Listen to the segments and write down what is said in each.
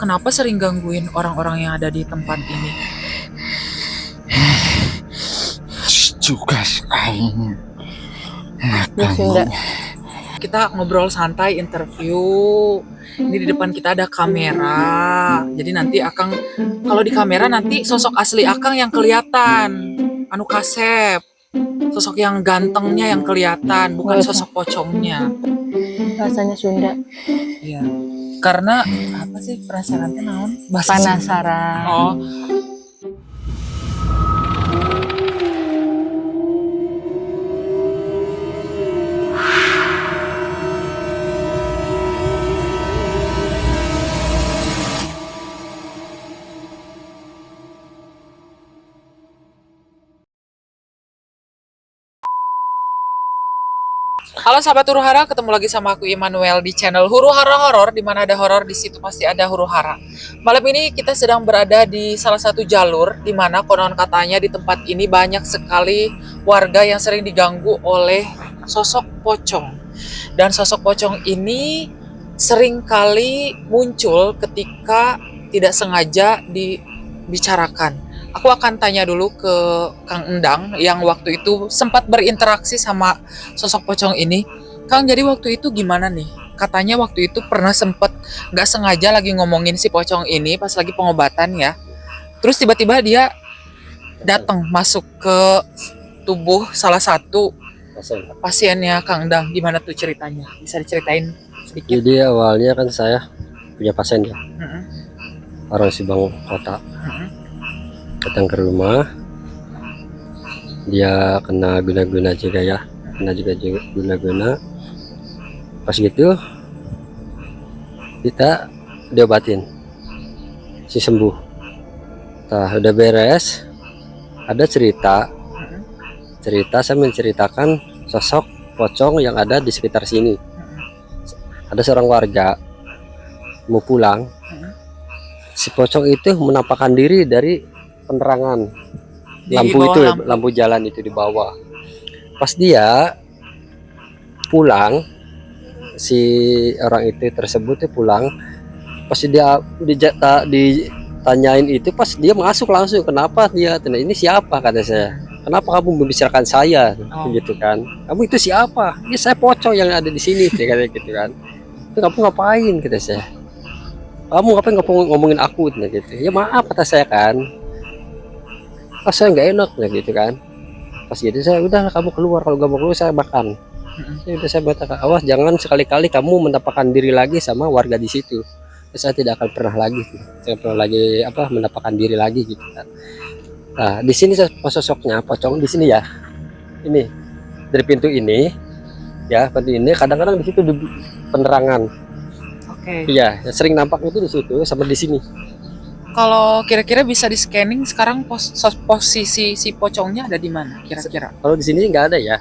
kenapa sering gangguin orang-orang yang ada di tempat ini? Tugas aing Ya Sunda. Kita ngobrol santai, interview. Ini di depan kita ada kamera. Jadi nanti Akang, kalau di kamera nanti sosok asli Akang yang kelihatan. Anu Kasep. Sosok yang gantengnya yang kelihatan, bukan sosok pocongnya. Bahasanya Sunda. Iya. Karena apa sih penasarannya naon? Bahasa Sunda. Penasaran. Oh. Halo sahabat Huru Hara, ketemu lagi sama aku Immanuel di channel Huru Hara Horor. Di mana ada horor, di situ pasti ada huru hara. Malam ini kita sedang berada di salah satu jalur, di mana konon katanya di tempat ini banyak sekali warga yang sering diganggu oleh sosok pocong. Dan sosok pocong ini sering kali muncul ketika tidak sengaja dibicarakan. Aku akan tanya dulu ke Kang Endang yang waktu itu sempat berinteraksi sama sosok pocong ini. Kang, jadi waktu itu gimana nih? Katanya waktu itu pernah sempat gak sengaja lagi ngomongin si pocong ini pas lagi pengobatan ya. Terus tiba-tiba dia datang masuk ke tubuh salah satu pasiennya Kang Endang. Gimana tuh ceritanya? Bisa diceritain sedikit? Jadi awalnya kan saya punya pasien ya, Mm-mm. orang Subang Kota, Mm-mm. datang ke rumah, dia kena guna-guna juga ya, kena juga guna-guna. Pas gitu kita diobatin, si sembuh. Nah udah beres, ada cerita saya menceritakan sosok pocong yang ada di sekitar sini. Ada seorang warga mau pulang, si pocong itu menampakkan diri dari penerangan Di lampu bawah itu, lampu. jalan itu di bawah. Pas dia pulang, si orang itu tersebut pulang, pas dia ditanyain itu, pas dia masuk langsung, kenapa dia, ini siapa, kata saya, kenapa kamu membicarakan saya, gitu kan, kamu itu siapa, ya saya pocong yang ada di sini, dia kata gitu kan. Itu kamu ngapain, kata saya, kamu ngapain ngomongin aku, gitu. Ya maaf, kata saya kan, saya nggak enak gitu kan. Pas gitu saya, udah kamu keluar, kalau gak mau keluar saya makan. Ya udah saya batalkan, awas jangan sekali-kali kamu menampakkan diri lagi sama warga di situ. Saya tidak akan pernah lagi, menampakkan diri lagi gitu kan. Nah di sini sosoknya pocong di sini ya, ini dari pintu ini ya, pintu ini kadang-kadang di situ di penerangan. Oke. Iya, sering nampak itu di situ sama di sini. Kalau kira-kira bisa di scanning sekarang posisi si pocongnya ada di mana kira-kira? Kalau di sini nggak ada ya,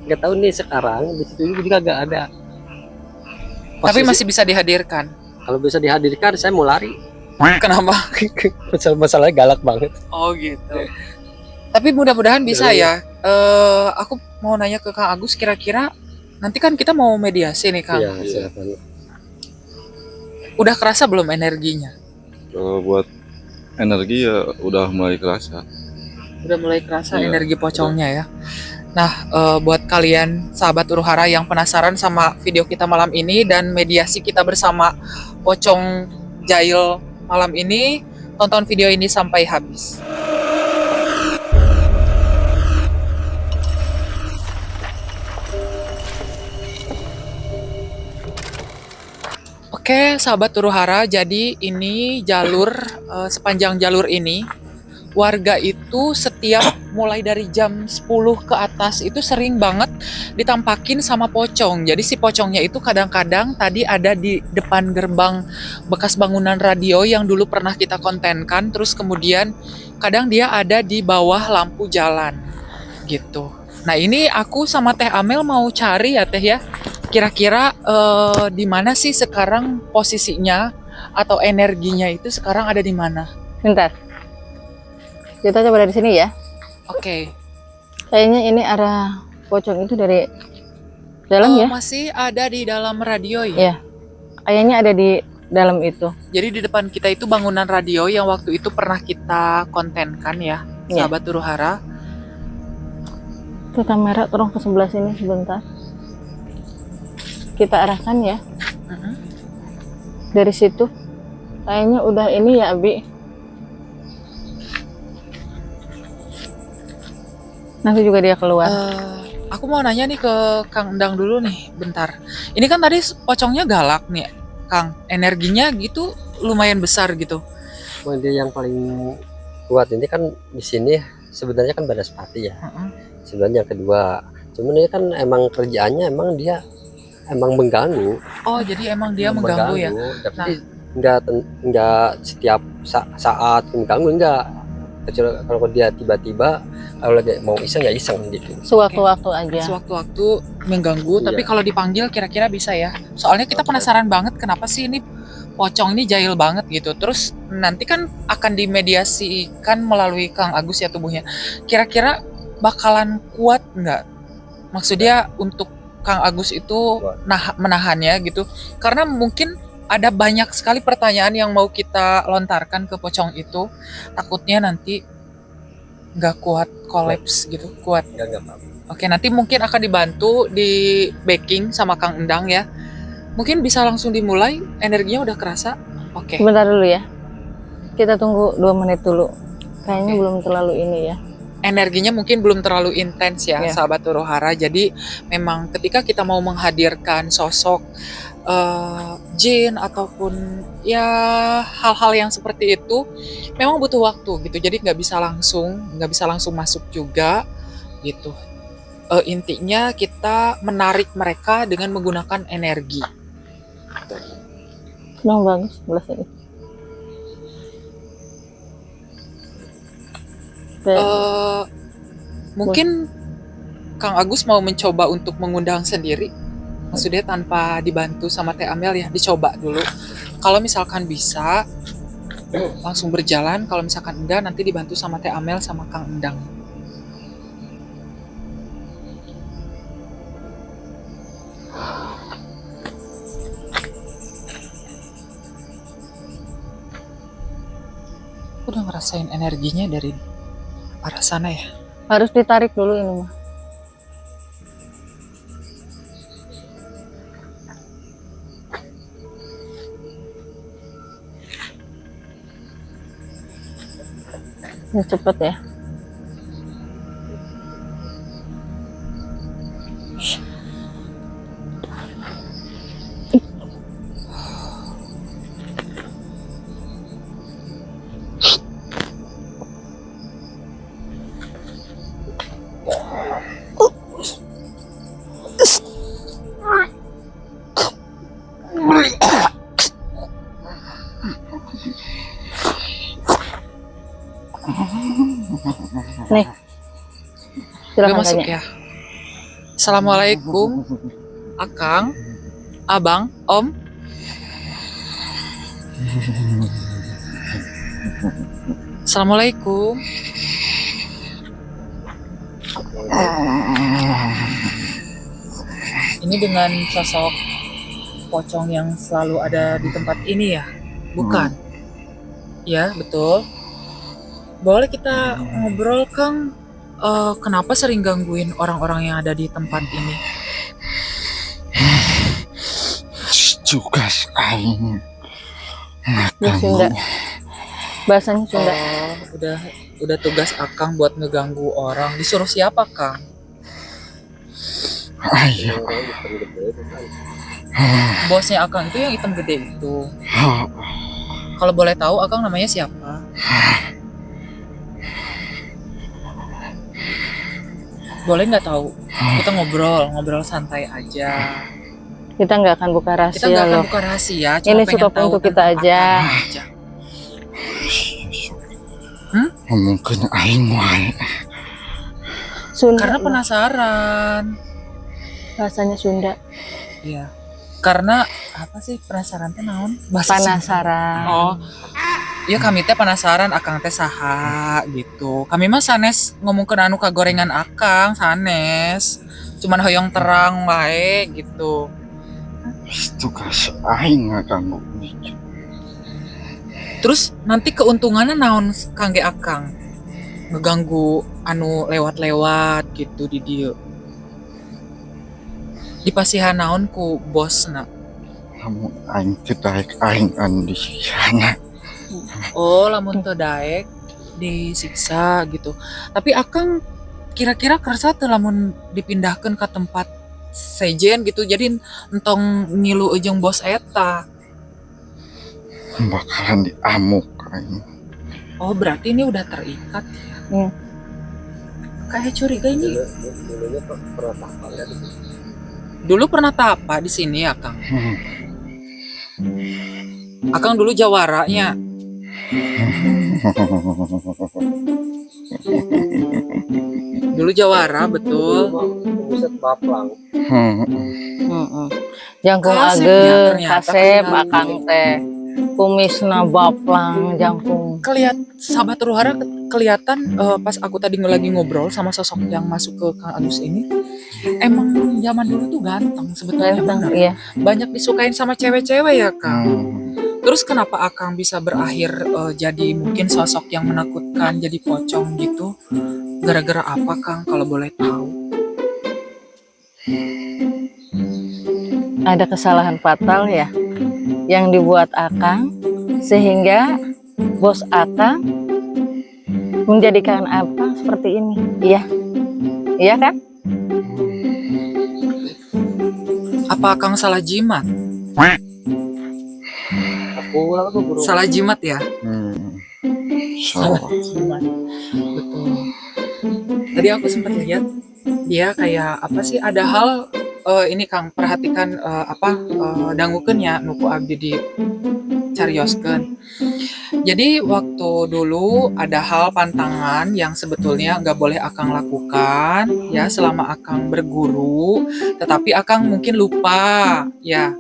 nggak tahu nih sekarang di situ juga nggak ada. Tapi masih bisa dihadirkan. Kalau bisa dihadirkan saya mau lari. Kenapa? Masalahnya galak banget. Oh gitu. Tapi mudah-mudahan bisa ya. Aku mau nanya ke Kang Agus, kira-kira nanti kan kita mau mediasi nih Kang. Iya, silakan. Udah kerasa belum energinya? Kalau buat energi ya udah mulai kerasa. Udah mulai kerasa Iya, energi pocongnya ya. Nah, buat kalian sahabat Huru Hara yang penasaran sama video kita malam ini dan mediasi kita bersama pocong jahil malam ini, tonton video ini sampai habis. Oke, sahabat Huru Hara, jadi ini jalur, sepanjang jalur ini warga itu setiap mulai dari jam 10 ke atas itu sering banget ditampakin sama pocong. Jadi si pocongnya itu kadang-kadang tadi ada di depan gerbang bekas bangunan radio yang dulu pernah kita kontenkan, terus kemudian kadang dia ada di bawah lampu jalan gitu. Nah ini aku sama Teh Amel mau cari ya Teh ya, kira-kira di mana sih sekarang posisinya atau energinya itu sekarang ada di mana? Bentar. Kita coba dari sini ya. Oke. Kayaknya ini arah pocong itu dari dalam ya. Masih ada di dalam radio ya? Iya. Kayaknya ada di dalam itu. Jadi di depan kita itu bangunan radio yang waktu itu pernah kita kontenkan ya, Iya. sahabat huru hara. Itu kamera tolong ke sebelah sini sebentar. Kita arahkan ya. Mm-mm. Dari situ. Kayaknya udah ini ya, Abi. Nanti juga dia keluar. Aku mau nanya nih ke Kang Endang dulu nih, bentar. Ini kan tadi pocongnya galak nih, Kang. Energinya gitu lumayan besar gitu. Dia yang paling kuat ini kan di sini sebenarnya kan Banaspati ya. Mm-mm. Sebenarnya yang kedua. Cuman ini kan emang kerjaannya emang dia emang mengganggu. Oh, jadi emang dia mengganggu ya? Tapi enggak setiap saat mengganggu, enggak. Kecuali kalau dia tiba-tiba kalau lagi mau iseng ya iseng gitu. Sewaktu-waktu aja. Sewaktu-waktu mengganggu, Iya. tapi kalau dipanggil kira-kira bisa ya. Soalnya kita penasaran banget kenapa sih ini pocong ini jahil banget gitu. Terus nanti kan akan dimediasikan melalui Kang Agus ya tubuhnya. Kira-kira bakalan kuat nggak? Maksudnya untuk Kang Agus itu menahannya gitu. Karena mungkin ada banyak sekali pertanyaan yang mau kita lontarkan ke pocong itu. Takutnya nanti nggak kuat, kolaps gitu, kuat. Enggak apa-apa. Oke, nanti mungkin akan dibantu di backing sama Kang Endang ya. Mungkin bisa langsung dimulai, energinya udah kerasa. Oke. Sebentar dulu ya. Kita tunggu 2 menit dulu. Kayaknya Oke. belum terlalu ini ya. Energinya mungkin belum terlalu intens ya, Iya. sahabat huru hara. Jadi memang ketika kita mau menghadirkan sosok jin ataupun ya hal-hal yang seperti itu, memang butuh waktu gitu. Jadi nggak bisa langsung masuk juga gitu. Intinya kita menarik mereka dengan menggunakan energi. Yang bagus sebelah sini. Mungkin Kang Agus mau mencoba untuk mengundang sendiri, maksudnya tanpa dibantu sama Teh Amel ya, dicoba dulu. Kalau misalkan bisa langsung berjalan, kalau misalkan enggak nanti dibantu sama Teh Amel sama Kang Endang. Udah ngerasain energinya dari arah sana ya. Harus ditarik dulu ini mah. Ini cepet ya. Nih. Udah Silakan masuk tanya. ya. Assalamualaikum, Akang, Abang, Om. Assalamualaikum. Ini dengan sosok pocong yang selalu ada di tempat ini ya? Bukan? Ya, betul. Boleh kita ngobrol, Kang? Kenapa sering gangguin orang-orang yang ada di tempat ini? Tugas aing Di Sunda. Bahasanya Sunda. Udah tugas Akang buat ngeganggu orang. Disuruh siapa, Kang? ayo Bosnya Akang itu yang hitam gede itu. Kalau boleh tahu Akang namanya siapa? Boleh nggak tahu? Kita ngobrol santai aja. Kita nggak akan buka Kita rahasia nggak akan loh. buka rahasia. Ini Cuma pengen cukup tahu untuk kita tentang aja. Akang aja. mungkin aing wae Sunda. Karena loh. penasaran. Bahasanya Sunda. Iya. Karena apa sih penasaran teh naon? Bahasa Sunda. Penasaran. Oh. Ya kami teh penasaran Akang teh saha gitu. Kami mah sanes ngomongkeun anu kagorengan Akang sanes. Cuman hoyong terang wae gitu. tugas aing ngaganggu itu. Terus nanti keuntungannya naon kangge akang ngeganggu anu lewat-lewat gitu di dieu. Dipasihan naon ku bosna. Namun aing teu daek aing anu disikana. Oh, lamun teu daek disiksa gitu. Tapi akang kira-kira kerasa teu lamun dipindahkeun ke tempat sejen gitu. Jadi entong ngilu jeung bos eta. Bakalan diamuk aing. Oh, berarti ini udah terikat ya. Hmm. Kayak curiga ini. Dulu pernah tapa di sini Akang. Akang dulu jawaranya. Dulu jawara betul. Jangkung Kasep ya, ageng, ternyata kasep kenal. akang teh. Kumisna baplang jangkung. Sahabat Ruhara kelihatan pas aku tadi lagi ngobrol sama sosok yang masuk ke Kang Agus ini. Emang zaman dulu tuh ganteng sebetulnya Ganteng, bener. iya. Banyak disukain sama cewek-cewek ya Kang. Hmm. Terus kenapa Akang bisa berakhir jadi mungkin sosok yang menakutkan, jadi pocong gitu? Gara-gara apa Kang kalau boleh tahu? Ada kesalahan fatal ya yang dibuat Akang sehingga bos Akang menjadikan Akang seperti ini. Iya. Iya kan? Apa Akang salah jimat? Salah jimat ya? Salah So, jimat. Betul. Tadi aku sempat lihat dia kayak apa sih, ada hal ini Kang perhatikan dangukeun ya nuku abdi di carioskeun. Jadi waktu dulu ada hal pantangan yang sebetulnya nggak boleh Akang lakukan ya selama Akang berguru, tetapi Akang mungkin lupa ya.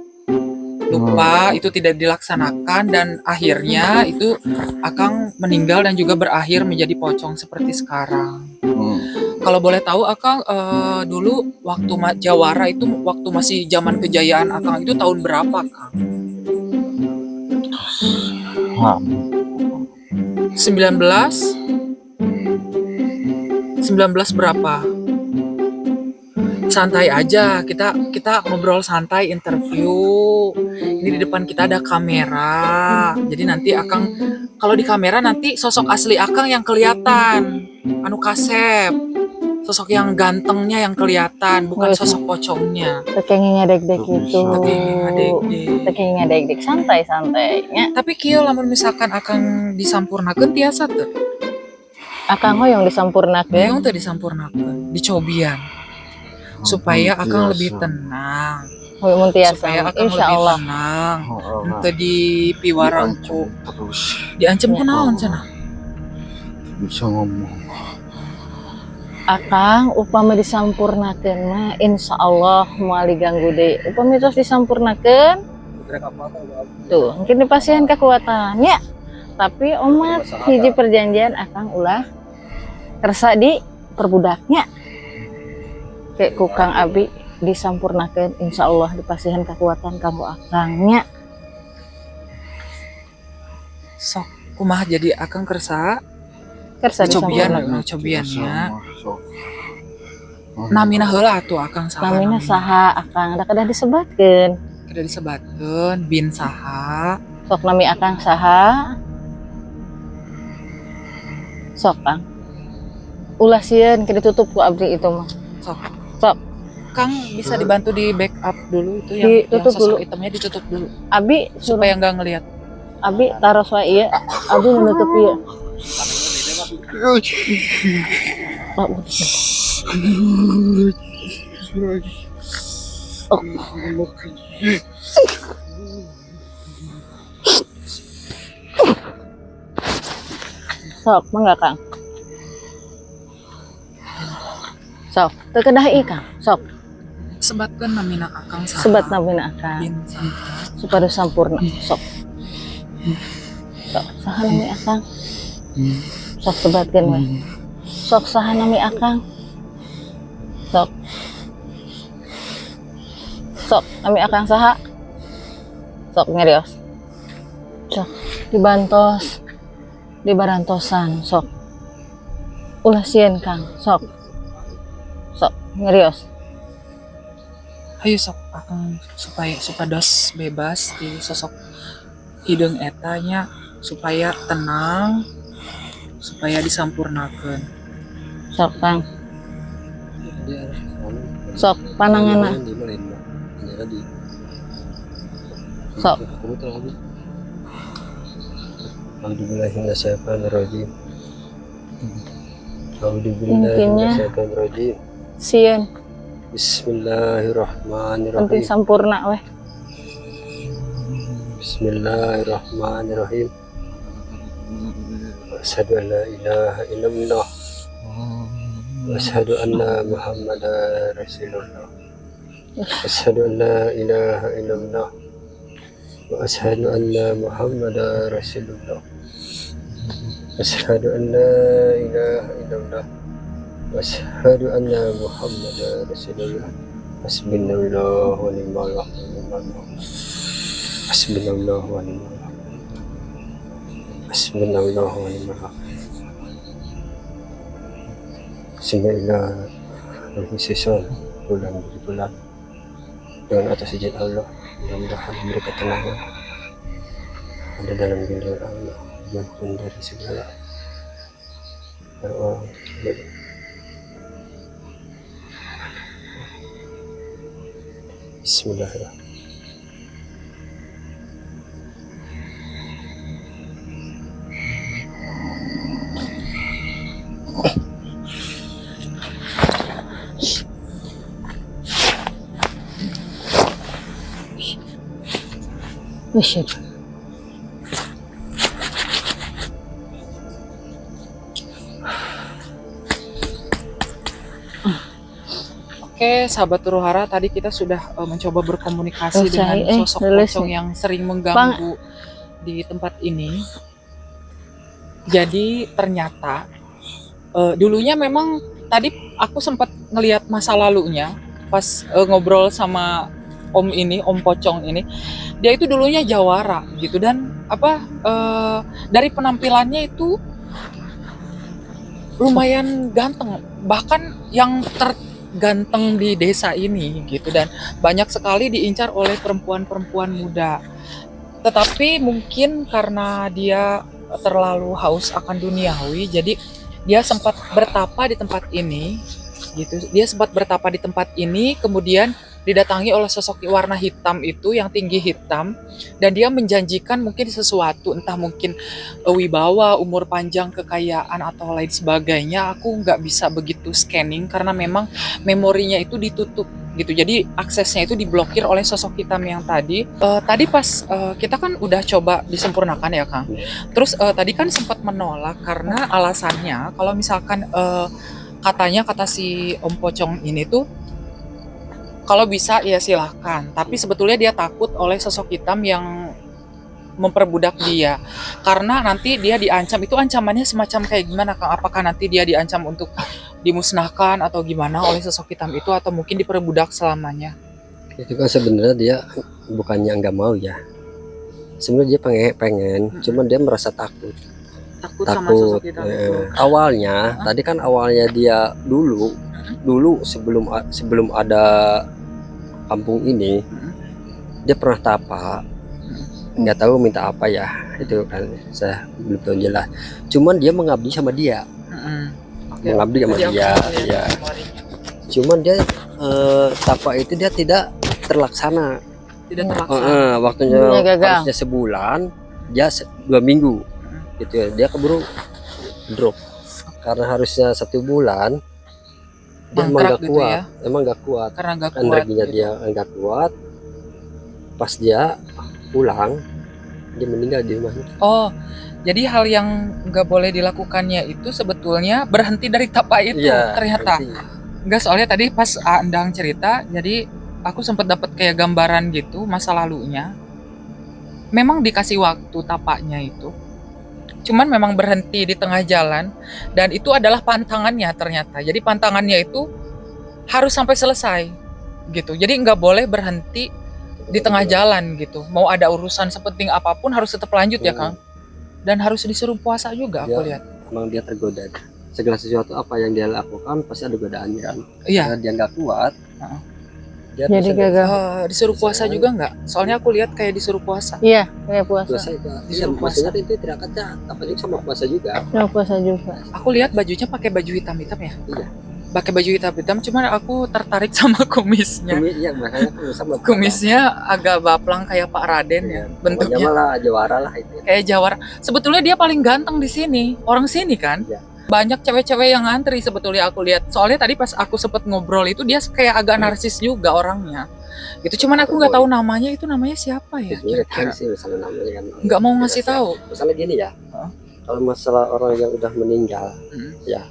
Lupa, itu tidak dilaksanakan dan akhirnya itu Akang meninggal dan juga berakhir menjadi pocong seperti sekarang. Kalau boleh tahu Akang dulu waktu Jawara itu waktu masih zaman kejayaan Akang itu tahun berapa Kang? 19 berapa? Santai aja, kita ngobrol santai, interview. Ini di depan kita ada kamera. Jadi nanti Akang kalau di kamera nanti sosok asli Akang yang kelihatan. Anu kasep. Sosok yang gantengnya yang kelihatan, bukan sosok pocongnya. Tekengnya dek-dek itu. Tekengnya Tekengnya dek-dek santai-santainya. Tapi kieu lamun misalkan Akang disampurnakeun tiasa teu? Akang hoyong disampurnakeun. Beong teu disampurnakeun, dicobian. Supaya Akang lebih tenang. Hoyong tiasa. Supaya Akang lebih Insyaallah. tenang. Teu dipiwarang ku terus diancem ku naon cenah? bisa ngomong. Akang upama disampurnakeun mah insyaallah moal diganggu deui. Upami tos disampurnakeun tuh mungkin dipasiehan kekuatannya. Tapi omat hiji perjanjian Akang ulah kersa di perbudaknya. Kayak ku Kang Abi disampurnakeun insyaallah dipasiehan kekuatan kanggo Akangnya. Sok kumaha jadi Akang kersa Kersa cobian disampurnakeun. cobiannya. Namina heula atuh Akang saha. Namina saha Akang da kedah disebatkeun. Kada disebatkeun bin saha. Sok nami Akang saha? Sok Kang. Ulah sieun ke ditutup ku abdi itu mah. Sok. Sok. Kang bisa dibantu di backup dulu itu yang Ditutup sosok dulu. hitamnya ditutup dulu Abi supaya nggak ngelihat. Abi taros wae ieu. Abi nutup ieu. Pak, oh. Sok, mangga Kang. Sok, teu kedah ieu Kang. Sok, Sebatkeun namina Akang saha. sebat namina Akang bin saha. supaya sampurna. Sok. Sok, saha nami Akang? Sok sebatkeun we. Sok saha nami Akang? Sok. Sok, nami Akang saha? Sok ngerios. Sok dibantos. Di barantosan sok. Ulah sieun Kang, sok. Sok ngerios. Ayo sok akang supaya supados bebas di sosok hideung etanya supaya tenang, supaya disampurnakeun. Sok Kang. Dia Sok pananganna. Sok. Alhamdulillahirrahmanirrahim. Intinya Alhamdulillahirrahmanirrahim. sieun penting Bismillahirrahmanirrahim. sampurna weh. Bismillahirrahmanirrahim. Asyhadu an la ilaha illallah. Asyhadu anna Muhammadar Rasulullah. Asyhadu an la ilaha illallah. Wa asyhadu anna Muhammadar Rasulullah. Asyhadu an la ilaha illallah. Wa asyhadu anna Muhammadar Rasulullah. Hasbunallahu wa ni'mal wakil. Hasbunallahu wa ni'mal wakil. Hasbunallahu wa ni'mal wakil. Semoga sesuatu bulan demi bulan dengan atas izin Allah, mudah-mudahan memberi ketenangan ada dalam diri Allah, maupun dari segala orang. Bismillahirrahmanirrahim. Wisyuk. Oke, sahabat Huruhara, tadi kita sudah mencoba berkomunikasi dengan sosok pocong yang sering mengganggu di tempat ini. Jadi ternyata dulunya memang tadi aku sempat ngelihat masa lalunya pas ngobrol sama om ini, om pocong ini. Dia itu dulunya jawara gitu, dan dari penampilannya itu lumayan ganteng, bahkan yang terganteng di desa ini gitu, dan banyak sekali diincar oleh perempuan-perempuan muda. Tetapi mungkin karena dia terlalu haus akan duniawi, jadi dia sempat bertapa di tempat ini gitu. Dia sempat bertapa di tempat ini, kemudian didatangi oleh sosok warna hitam itu, yang tinggi hitam, dan dia menjanjikan mungkin sesuatu, entah mungkin wibawa, umur panjang, kekayaan, atau lain sebagainya. Aku nggak bisa begitu scanning karena memang memorinya itu ditutup gitu, jadi aksesnya itu diblokir oleh sosok hitam yang tadi. Tadi pas kita kan udah coba disempurnakan ya Kang, terus tadi kan sempat menolak karena alasannya kalau misalkan katanya kata si om pocong ini tuh kalau bisa ya silahkan, tapi sebetulnya dia takut oleh sosok hitam yang memperbudak dia, karena nanti dia diancam. Itu ancamannya semacam kayak gimana Kang? Apakah nanti dia diancam untuk dimusnahkan atau gimana oleh sosok hitam itu, atau mungkin diperbudak selamanya? Itu kan sebenarnya dia bukannya nggak mau ya, sebenarnya dia pengen, cuman dia merasa takut Sama sosok hitam itu. Awalnya tadi kan awalnya dia dulu sebelum ada kampung ini, dia pernah tapa, nggak tahu minta apa ya, itu kan saya belum tahu jelas, cuman dia mengabdi sama dia. Mengabdi sama dia ya. Cuman dia tapa itu dia tidak terlaksana. Waktunya harusnya sebulan, dia 2 minggu gitu ya. Dia keburu drop karena harusnya 1 bulan. Dia emang gak gitu kuat, ya? Emang gak kuat, Karena gak kuat energinya gitu. dia nggak kuat. Pas dia pulang, dia meninggal di rumahnya. Oh, jadi hal yang nggak boleh dilakukannya itu sebetulnya berhenti dari tapa itu, Iya, ternyata. Enggak, soalnya tadi pas Andang cerita, jadi aku sempat dapat kayak gambaran gitu masa lalunya. Memang dikasih waktu tapanya itu, cuman memang berhenti di tengah jalan, dan itu adalah pantangannya ternyata. Jadi pantangannya itu harus sampai selesai gitu, jadi nggak boleh berhenti di tengah jalan gitu. Mau ada urusan sepenting apapun harus tetap lanjut ya Kang. Dan harus disuruh puasa juga aku lihat. Emang dia tergoda. Segala sesuatu apa yang dia lakukan pasti ada godaannya kan. Iya. Karena dia nggak kuat. Dia Jadi bisa gagal. Disuruh puasa juga nggak? Soalnya aku lihat kayak disuruh puasa. Iya, kayak puasa. puasa itu. Iya, Disuruh puasa. maksudnya itu tidak kata apalagi sama puasa juga. Nggak puasa juga. Aku lihat bajunya pakai baju hitam-hitam ya. Iya. Pakai baju hitam-hitam, cuman aku tertarik sama kumisnya. Iya, makanya aku sama Kumisnya agak baplang kayak Pak Raden ya, bentuknya. Pokoknya malah jawara lah itu. Kayak Jawara. Sebetulnya dia paling ganteng di sini. Orang sini kan? Iya. Banyak cewek-cewek yang ngantri sebetulnya aku lihat. Soalnya tadi pas aku sempet ngobrol itu dia kayak agak narsis juga orangnya. Gitu. Cuman aku nggak tahu namanya, itu namanya siapa ya? Itu tahu kira-kira? sih misalnya namanya kan. Nggak mau ngasih Biasa. tahu. Misalnya gini ya. Hah? Kalau masalah orang yang udah meninggal, ya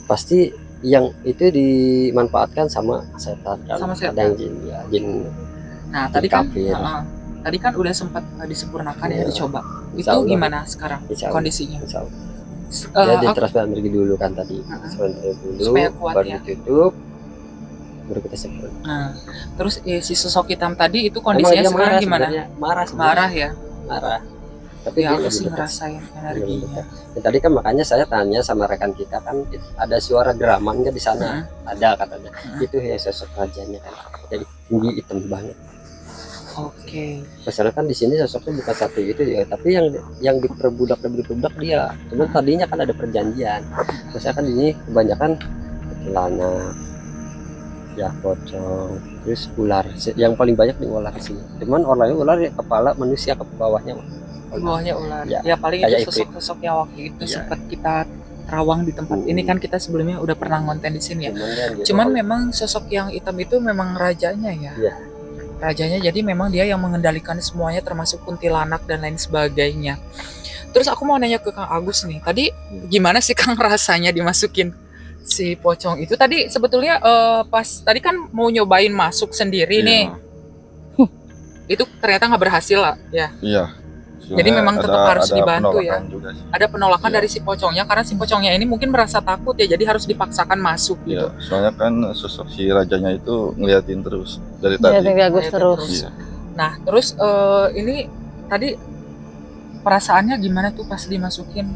pasti yang itu dimanfaatkan sama setan kan. Sama setan. Ada yang jin, ya, jin. Nah, tadi kan Kafir. tadi kan udah sempat disempurnakan ya Iya. dicoba. Insya Itu Allah. gimana sekarang Insya Allah. kondisinya? Insya Allah. Eh, Ya di aku- transfer energi dulu kan tadi. Heeh. Transfer energi dulu, Supaya kuat baru ya. ditutup, baru kita sempurna. Nah, terus si sosok hitam tadi itu Emang kondisinya dia sekarang marah gimana? sebenarnya. Marah sebenarnya. Marah ya? Marah. Tapi Ya dia aku lebih sih dekat. ngerasain energinya. Ya, tadi kan makanya saya tanya sama rekan kita kan ada suara geraman kan di sana. Ada katanya. Itu ya sosok rajanya kan. Jadi tinggi hitam banget. Oke. Masalah kan di sini sosoknya bukan satu itu ya, tapi yang diperbudak dia. Cuman tadinya kan ada perjanjian. Misalkan ini kebanyakan celana, ya pocong, terus ular. Yang paling banyak di ular sih. Cuman ular ya kepala manusia ke bawahnya. Di bawahnya ular. Ya, Ya, paling kayak itu sosok-sosok yang waktu itu Iya. sempat kita terawang di tempat ini kan, kita sebelumnya udah pernah ngonten di sini ya. Cuman memang sosok yang hitam itu memang rajanya ya. Iya. Rajanya, jadi memang dia yang mengendalikan semuanya termasuk kuntilanak dan lain sebagainya. Terus aku mau nanya ke Kang Agus nih. Tadi gimana sih Kang rasanya dimasukin si pocong itu? Tadi sebetulnya pas tadi kan mau nyobain masuk sendiri Iya. nih. Itu ternyata nggak berhasil lah ya. Iya. Jadi memang tetap harus dibantu ya. penolakan juga sih. Ada penolakan Iya. dari si pocongnya karena si pocongnya ini mungkin merasa takut ya, jadi harus dipaksakan masuk gitu. Iya, soalnya kan sosok si rajanya itu ngeliatin terus dari Jadi tadi. bagus Ngeliatin terus. terus. Iya. Nah, terus ini tadi perasaannya gimana tuh pas dimasukin?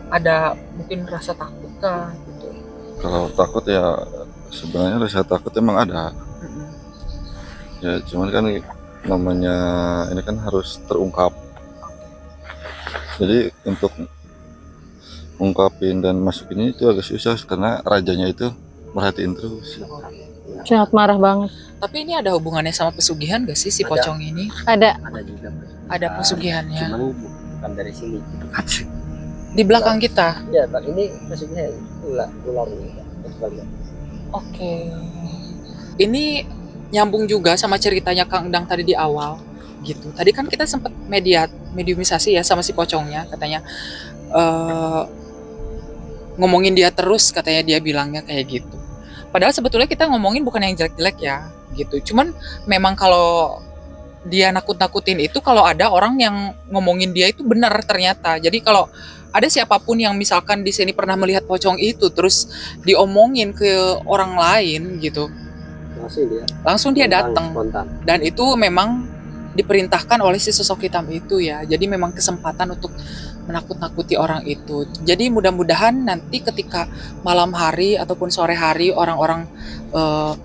Ada mungkin rasa takut kah gitu? Kalau takut ya sebenarnya rasa takut emang ada. Mm-mm. Ya cuman kan namanya ini kan harus terungkap. Jadi untuk ungkapin dan masukin itu agak susah karena rajanya itu merhatiin terus. Sangat marah banget. Tapi ini ada hubungannya sama pesugihan gak sih si Ada. pocong ini? Ada. Ada juga. Ada pesugihannya. Cuman bukan dari sini. Di belakang kita. Ya, Pak, ini maksudnya ular ini. Oke. Ini nyambung juga sama ceritanya Kang Endang tadi di awal gitu. Tadi kan kita sempat mediumisasi ya sama si pocongnya, katanya ngomongin dia terus, katanya dia bilangnya kayak gitu. Padahal sebetulnya kita ngomongin bukan yang jelek-jelek ya gitu. Cuman memang kalau dia nakut-nakutin itu, kalau ada orang yang ngomongin dia itu benar ternyata. Jadi kalau ada siapapun yang misalkan di sini pernah melihat pocong itu terus diomongin ke orang lain gitu, langsung dia datang. Spontan. Dan itu memang diperintahkan oleh si sosok hitam itu ya. Jadi memang kesempatan untuk menakut-nakuti orang itu. Jadi mudah-mudahan nanti ketika malam hari ataupun sore hari orang-orang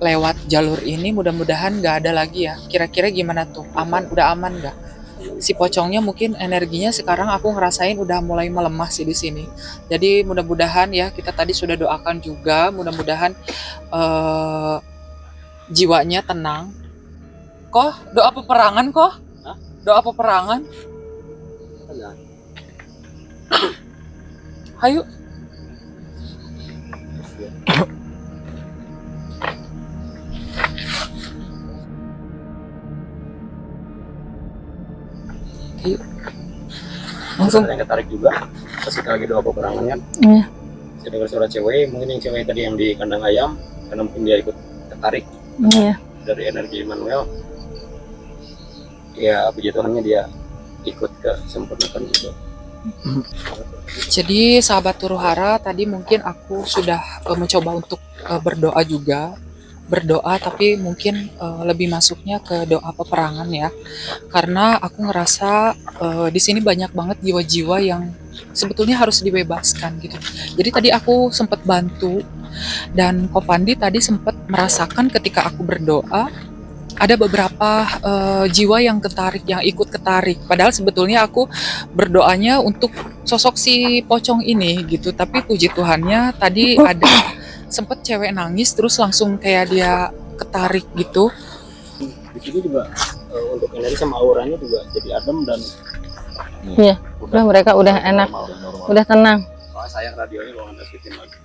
lewat jalur ini, mudah-mudahan nggak ada lagi ya. Kira-kira gimana tuh? Aman? Udah aman nggak? Si pocongnya mungkin energinya sekarang aku ngerasain udah mulai melemah sih di sini. Jadi mudah-mudahan ya, kita tadi sudah doakan juga, mudah-mudahan jiwanya tenang. Kok doa peperangan kok? Doa peperangan? Hayu. Hayu. Langsung. Yang ketarik juga pas kita lagi doa peperangan kan. Iya. Saya dengar suara cewek, mungkin yang cewek tadi yang di kandang ayam, karena mungkin dia ikut ketarik Iya. dari energi Emmanuel. Ya puji Tuhannya dia ikut ke sempurnakan gitu. Jadi sahabat Huruhara, tadi mungkin aku sudah mencoba untuk berdoa juga berdoa, tapi mungkin lebih masuknya ke doa peperangan ya. Karena aku ngerasa di sini banyak banget jiwa-jiwa yang sebetulnya harus dibebaskan gitu. Jadi tadi aku sempat bantu, dan Kofandi tadi sempat merasakan ketika aku berdoa ada beberapa jiwa yang ketarik, yang ikut ketarik. Padahal sebetulnya aku berdoanya untuk sosok si pocong ini gitu. Tapi puji Tuhannya tadi ada sempet cewek nangis terus langsung kayak dia ketarik gitu. Di sini juga untuk energi sama auranya juga jadi adem dan Iya, udah mereka udah enak, udah tenang. sayang radionya kalau nggak bikin lagi.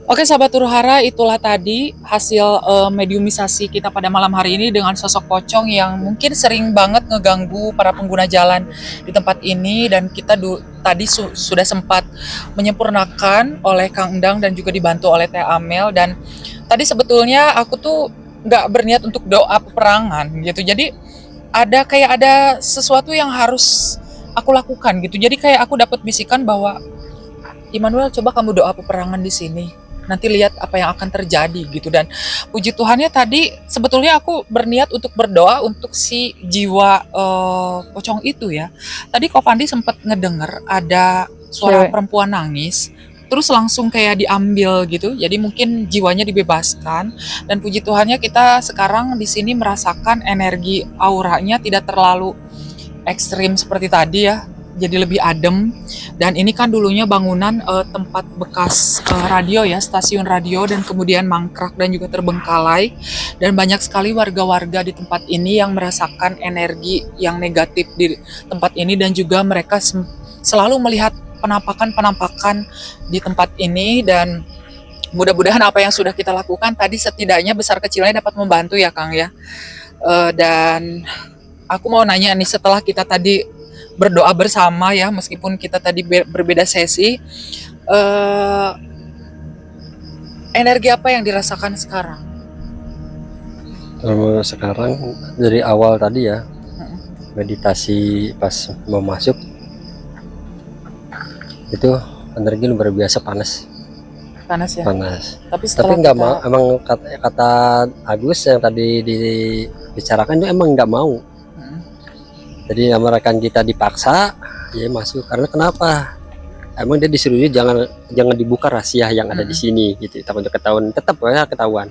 Oke sahabat Huru-Hara, itulah tadi hasil mediumisasi kita pada malam hari ini dengan sosok pocong yang mungkin sering banget ngeganggu para pengguna jalan di tempat ini, dan kita tadi sudah sempat menyempurnakan oleh Kang Endang dan juga dibantu oleh Teh Amel. Dan tadi sebetulnya aku tuh nggak berniat untuk doa peperangan gitu, jadi ada sesuatu yang harus aku lakukan gitu. Jadi kayak aku dapat bisikan bahwa Immanuel, coba kamu doa peperangan di sini, nanti lihat apa yang akan terjadi gitu. Dan puji Tuhannya tadi sebetulnya aku berniat untuk berdoa untuk si jiwa pocong itu ya. Tadi Kofandi sempat ngedenger ada suara Cewek. perempuan nangis, terus langsung kayak diambil gitu. Jadi mungkin jiwanya dibebaskan, dan puji Tuhannya kita sekarang di sini merasakan energi auranya tidak terlalu ekstrim seperti tadi ya. Jadi lebih adem. Dan ini kan dulunya bangunan tempat bekas radio ya, stasiun radio, dan kemudian mangkrak dan juga terbengkalai. Dan banyak sekali warga-warga di tempat ini yang merasakan energi yang negatif di tempat ini, dan juga mereka selalu melihat penampakan-penampakan di tempat ini. Dan mudah-mudahan apa yang sudah kita lakukan tadi setidaknya besar kecilnya dapat membantu ya Kang ya. Dan aku mau nanya nih, setelah kita tadi berdoa bersama ya, meskipun kita tadi berbeda sesi, energi apa yang dirasakan sekarang? Sekarang dari awal tadi ya, meditasi pas mau masuk itu energi luar biasa panas Panas ya. panas. Tapi Tapi setelah nggak kita, mau, emang kata Agus yang tadi dibicarakan itu emang nggak mau. Jadi sama rekan kita dipaksa ya masuk, karena kenapa? Emang dia disuruhnya jangan dibuka rahasia yang ada di sini gitu, takut ketahuan. Tetap ya ketahuan.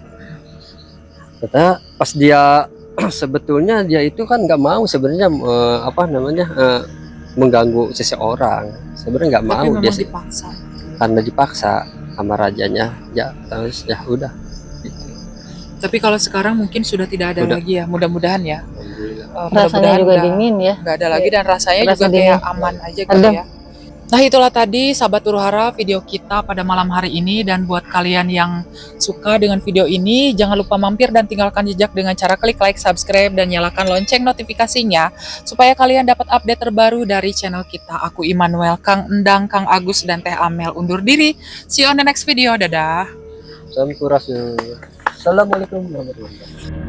Ternyata pas dia sebetulnya dia itu kan nggak mau sebenarnya mengganggu seseorang. Sebenarnya nggak tapi mau memang dia dipaksa. karena dipaksa sama rajanya ya, terus ya udah gitu. Tapi kalau sekarang mungkin sudah tidak ada Udah. lagi ya, mudah-mudahan ya. Rasanya Mudah-mudahan juga udah dingin ya. nggak ada lagi, dan rasanya Rasa juga kayak dingin. aman aja gitu Adem. ya. Nah itulah tadi sahabat Huru-Hara video kita pada malam hari ini, dan buat kalian yang suka dengan video ini jangan lupa mampir dan tinggalkan jejak dengan cara klik like, subscribe, dan nyalakan lonceng notifikasinya supaya kalian dapat update terbaru dari channel kita. Aku Immanuel, Kang Endang, Kang Agus, dan Teh Amel undur diri. See you on the next video. Dadah. Sampurasun. Assalamualaikum warahmatullahi wabarakatuh.